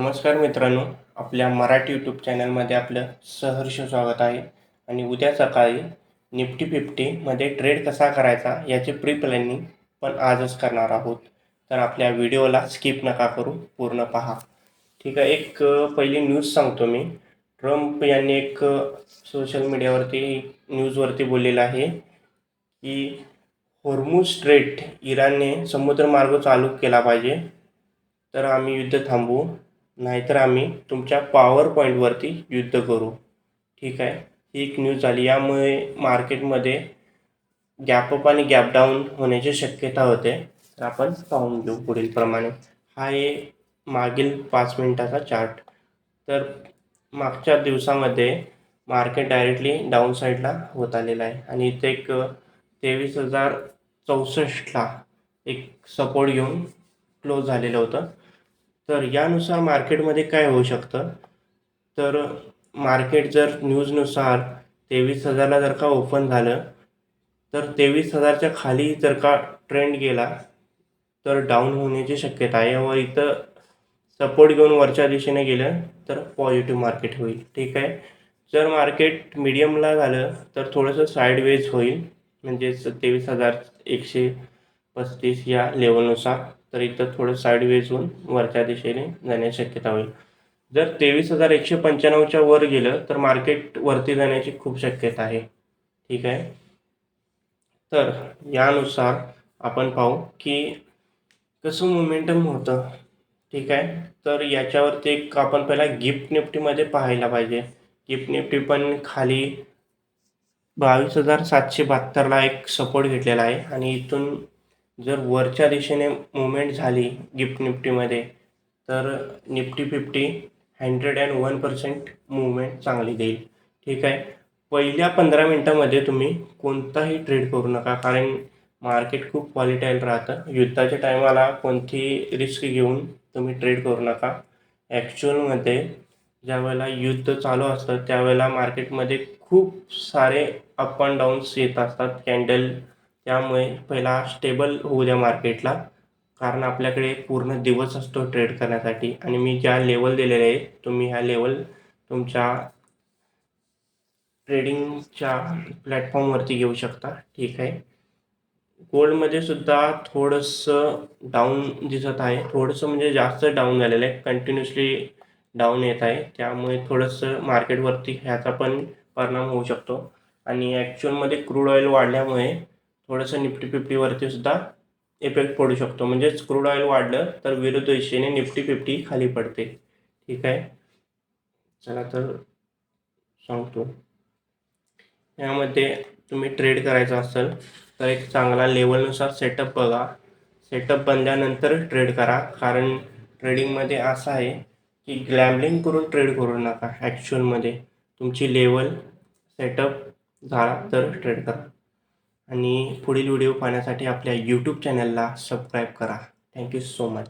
नमस्कार मित्रांनो, आपल्या मराठी यूट्यूब चॅनलमध्ये आपलं सहर्ष स्वागत आहे. आणि उद्या सकाळी निफ्टी 50मध्ये ट्रेड कसा करायचा याचे प्री प्लॅनिंग पण आजच करणार आहोत. तर आपल्या व्हिडिओला स्किप नका करू, पूर्ण पहा. ठीक आहे. पहिली न्यूज सांगतो मी. ट्रम्प यांनी सोशल मीडियावरती न्यूजवरती बोललेलं आहे की होर्मुझ स्ट्रेट इराणने समुद्रमार्ग चालू केला पाहिजे, तर आम्ही युद्ध थांबवू, नाहीतर आम्ही तुमच्या पॉवर पॉईंटवरती युद्ध करू. ठीक आहे. ही एक न्यूज आली. यामुळे मार्केटमध्ये गॅप अप आणि गॅप डाऊन होण्याची शक्यता होते. तर आपण पाहून घेऊ पुढील प्रमाणे. हा आहे मागील 5 मिनिटाचा चार्ट. तर मागच्या दिवसामध्ये मार्केट डायरेक्टली डाऊन साईडला होत आलेलं आहे आणि इथे 23,064ला एक सपोर्ट घेऊन क्लोज झालेलं होतं. तर यानुसार मार्केटमध्ये काय होऊ शकतं, तर मार्केट जर न्यूजनुसार 23,000ला जर का ओपन झालं, तर 23,000च्या खाली जर का ट्रेंड गेला तर डाऊन होण्याची शक्यता आहे. व इथं सपोर्ट घेऊन वरच्या दिशेने गेलं तर पॉझिटिव्ह मार्केट होईल. ठीक आहे. जर मार्केट मीडियमला झालं तर थोडंसं साईडवेज होईल, म्हणजेच 23,135 या लेवलनुसार. तर इथं थोडं साईडवेज होऊन वरच्या दिशेने जाण्याची शक्यता होईल. जर 23,195च्या वर गेलं तर मार्केट वरती जाण्याची खूप शक्यता आहे. ठीक आहे. तर यानुसार आपण पाहू की कसं मोमेंटम होतं. ठीक आहे. तर याच्यावरती आपण पहिला गिफ्ट निफ्टीमध्ये पाहायला पाहिजे. गिफ्ट निफ्टी पण खाली 22,772ला एक सपोर्ट घेतलेला आहे आणि इथून जर वरच्या दिशेने मुवमेंट झाली गिफ्ट निफ्टीमध्ये, तर निफ्टी 50 101% मुवमेंट चांगली देईल. ठीक आहे. पहिल्या 15 मिनिटामध्ये तुम्ही कोणताही ट्रेड करू नका, कारण मार्केट खूप व्हॉलेटाईल राहतं. युद्धाच्या टायमाला कोणती रिस्क घेऊन तुम्ही ट्रेड करू नका. ॲक्च्युअलमध्ये ज्यावेळेला युद्ध चालू असतं त्यावेळेला मार्केटमध्ये खूप सारे अप अँड डाऊन्स येत असतात कॅन्डल. त्यामुळे पहिला स्टेबल होऊ द्या मार्केटला, कारण आपल्याकडे पूर्ण दिवस असतो ट्रेड करण्यासाठी. आणि मी ज्या लेवल दिलेले आहे, तुम्ही ह्या लेवल तुमच्या ट्रेडिंगच्या प्लॅटफॉर्मवरती घेऊ शकता. ठीक आहे. गोल्डमध्ये सुद्धा थोडंसं डाऊन दिसत आहे. थोडंसं म्हणजे जास्त डाऊन झालेलं आहे, कंटिन्युअसली डाऊन येत आहे. त्यामुळे थोडंसं मार्केटवरती ह्याचा पण परिणाम होऊ शकतो. आणि ॲक्च्युअलमध्ये क्रूड ऑइल वाढल्यामुळे थोडंसं निफ्टी 50वरती सुद्धा इफेक्ट पडू शकतो. म्हणजेच क्रूड ऑइल वाढलं तर विरुद्ध दिशेने निफ्टी 50 खाली पडते. ठीक आहे. चला तर सांगतो. यामध्ये तुम्ही ट्रेड करायचा असेल तर एक चांगला लेवलनुसार सेटअप बघा. सेटअप बनल्यानंतर ट्रेड करा, कारण ट्रेडिंगमध्ये असं आहे की ग्लॅम्बलिंग करून ट्रेड करू नका. ॲक्च्युअलमध्ये तुमची लेवल सेटअप झाला तर ट्रेड करा. आणि पुढील व्हिडिओ पाहण्यासाठी आपल्या यूट्यूब चॅनलला सबस्क्राईब करा. Thank you so much.